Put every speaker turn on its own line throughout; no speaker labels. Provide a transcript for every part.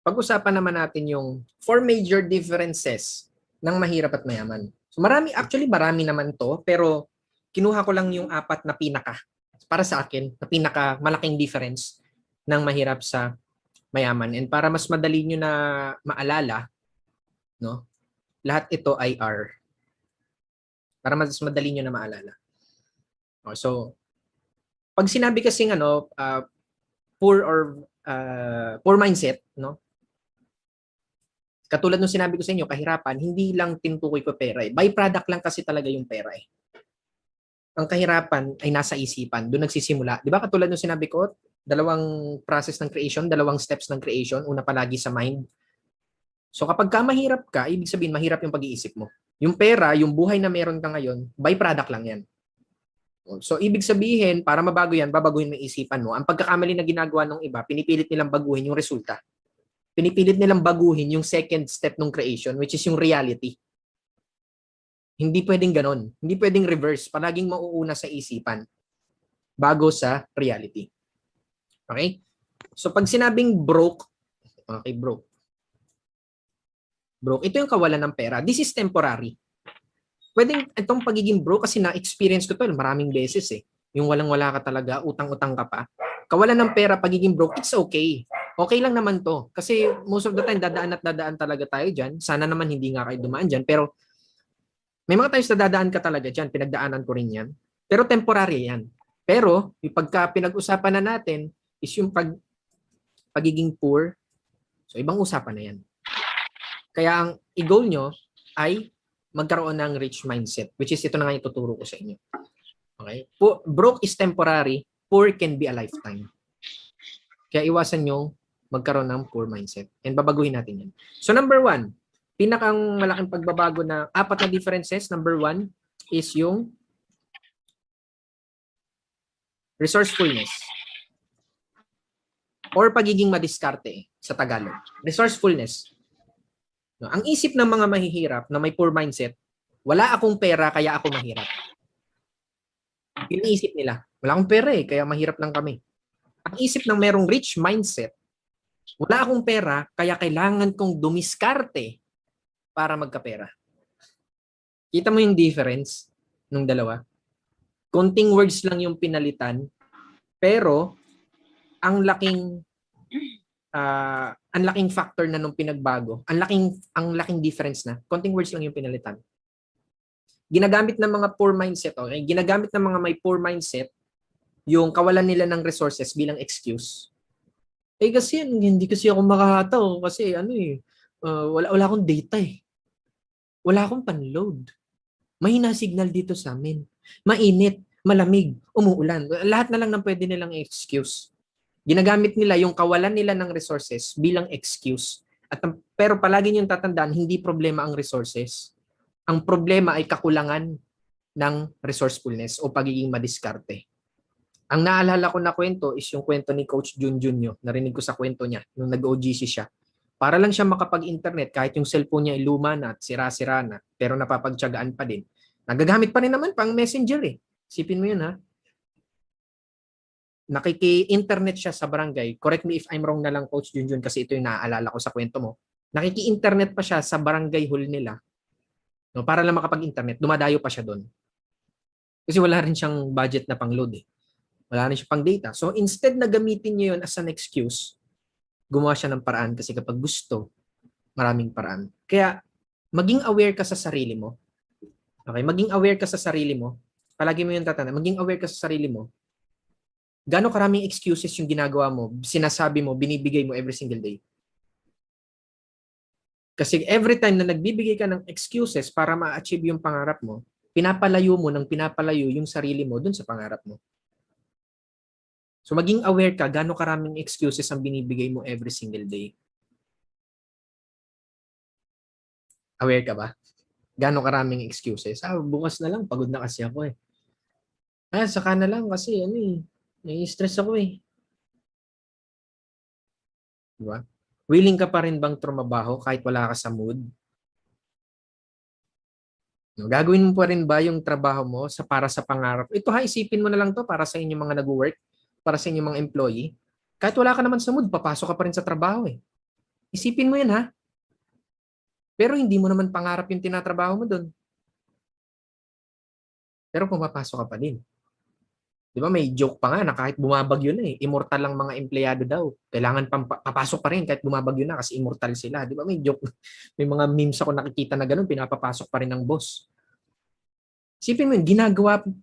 pag-usapan naman natin yung four major differences ng mahirap at mayaman. So actually marami naman to, pero kinuha ko lang yung apat na para sa akin, na pinaka malaking difference ng mahirap sa mayaman. And para mas madali nyo na maalala, no? Lahat ito ay R. Para mas madali nyo na maalala. So, pag sinabi kasing poor mindset, no? Katulad nung sinabi ko sa inyo, kahirapan, hindi lang tinutukoy ko pera. Byproduct lang kasi talaga yung pera. Ang kahirapan ay nasa isipan. Doon nagsisimula. Di ba katulad nung sinabi ko, dalawang process ng creation, dalawang steps ng creation. Una palagi sa mind. So kapag ka mahirap ka, ibig sabihin mahirap yung pag-iisip mo. Yung pera, yung buhay na meron ka ngayon, byproduct lang yan. So ibig sabihin, para mabago yan, babaguhin mo yung isipan mo. Ang pagkakamali na ginagawa ng iba, pinipilit nilang baguhin yung resulta. Pinipilit nilang baguhin yung second step ng creation, which is yung reality. Hindi pwedeng ganon. Hindi pwedeng reverse. Palaging mauuna sa isipan bago sa reality. Okay? So pag sinabing broke, okay, broke. Broke, ito yung kawalan ng pera. This is temporary. Pwedeng itong pagiging broke kasi na-experience ko to maraming beses eh. Yung walang-wala ka talaga, utang-utang ka pa. Kawalan ng pera, pagiging broke, it's okay. Okay lang naman to. Kasi most of the time, dadaan talaga tayo dyan. Sana naman hindi nga kayo dumaan dyan. Pero may mga times na dadaan ka talaga dyan. Pinagdaanan ko rin yan. Pero temporary yan. Pero, yung pagka pinag-usapan na natin is yung pagiging poor. So, ibang usapan na yan. Kaya ang i-goal nyo ay magkaroon ng rich mindset. Which is ito na nga ituturo ko sa inyo. Okay? Broke is temporary. Poor can be a lifetime. Kaya iwasan nyo magkaroon ng poor mindset. And babaguhin natin yan. So number one, pinakang malaking pagbabago na apat na differences. Number one is yung resourcefulness. Or pagiging madiskarte sa Tagalog. Resourcefulness. No, ang isip ng mga mahihirap na may poor mindset, wala akong pera kaya ako mahirap. Iniisip nila, wala akong pera kaya mahirap lang kami. Ang isip ng merong rich mindset, wala akong pera, kaya kailangan kong dumiskarte para magkapera. Kita mo yung difference ng dalawa? Konting words lang yung pinalitan, pero ang laking factor na nung pinagbago, ang laking difference na. Konting words lang yung pinalitan. Ginagamit ng mga poor mindset, okay? Ginagamit ng mga may poor mindset yung kawalan nila ng resources bilang excuse. Kasi hindi kasi ako makahataw kasi wala akong data Wala akong panload. Mahina signal dito sa amin. Mainit, malamig, umuulan. Lahat na lang ng pwede nilang excuse. Ginagamit nila yung kawalan nila ng resources bilang excuse. Pero palagi niyong tatandaan, hindi problema ang resources. Ang problema ay kakulangan ng resourcefulness o pagiging madiskarte. Ang naalala ko na kwento is yung kwento ni Coach Junjun nyo. Narinig ko sa kwento niya nung nag-OGC siya. Para lang siya makapag-internet kahit yung cellphone niya ay luma na at sira-sira na pero napapagtiyagaan pa din. Nagagamit pa rin naman pang messenger Sipin mo yun Nakiki-internet siya sa barangay. Correct me if I'm wrong na lang Coach Junjun kasi ito yung naaalala ko sa kwento mo. Nakiki-internet pa siya sa barangay hall nila. No, para lang makapag-internet. Dumadayo pa siya doon. Kasi wala rin siyang budget na pang-load Wala na siya pang data. So instead na gamitin niyo yun as an excuse, gumawa siya ng paraan kasi kapag gusto, maraming paraan. Kaya maging aware ka sa sarili mo. Okay, maging aware ka sa sarili mo. Palagi mo yung tatanda, maging aware ka sa sarili mo. Gaano karaming excuses yung ginagawa mo, sinasabi mo, binibigay mo every single day. Kasi every time na nagbibigay ka ng excuses para ma-achieve yung pangarap mo, pinapalayo mo ng pinapalayo yung sarili mo dun sa pangarap mo. So maging aware ka gaano karaming excuses ang binibigay mo every single day. Aware ka ba? Gaano karaming excuses? Bukas na lang, pagod na kasi ako saka na lang kasi nai-stress ako Diba? Willing ka pa rin bang trumabaho kahit wala ka sa mood? Gagawin mo pa rin ba yung trabaho mo para sa pangarap? Ito isipin mo na lang to para sa inyong mga nag-work, para sa inyong mga employee. Kahit wala ka naman sa mood, papasok ka pa rin sa trabaho Isipin mo yan ha. Pero hindi mo naman pangarap yung tinatrabaho mo doon. Pero pumapasok ka pa din. Di ba may joke pa nga na kahit bumabagyo na immortal lang mga empleyado daw. Kailangan papasok pa rin kahit bumabagyo na kasi immortal sila. Di ba may joke? May mga memes ako nakikita na ganun, pinapapasok pa rin ng boss. Isipin mo yun,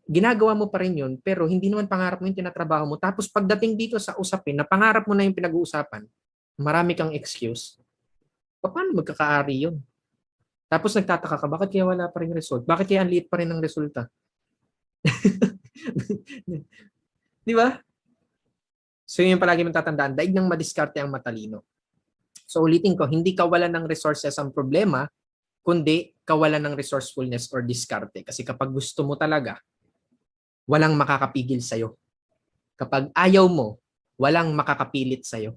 ginagawa mo pa rin yun, pero hindi naman pangarap mo yung tinatrabaho mo. Tapos pagdating dito sa usapin, na pangarap mo na yung pinag-uusapan, marami kang excuse. Paano magkakaari yun? Tapos nagtataka ka, bakit kaya wala pa rin result? Bakit kaya ang liit pa rin ng resulta? Di ba? So yun yung palagi mong tatandaan, daig ng madiskarte ang matalino. So ulitin ko, hindi kawalan ng resources ang problema, kundi kawalan ng resourcefulness or diskarte. Kasi kapag gusto mo talaga, walang makakapigil sa'yo. Kapag ayaw mo, walang makakapilit sa'yo.